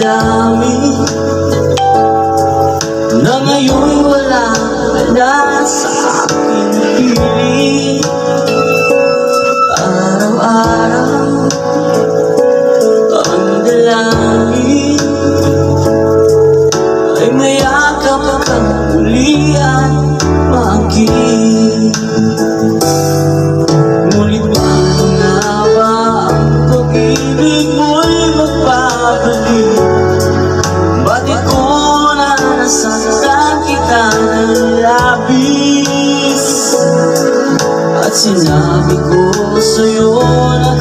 damdamin na ngayon wala na sa aking piling. Araw-araw ang dalangin ay mayakap kang muli at maaging. Ngunit paano nga ba ang pag-ibig mo'y magpapalik? Ba't di ko na nasaktan kita ng labis? At sinabi ko sa'yo na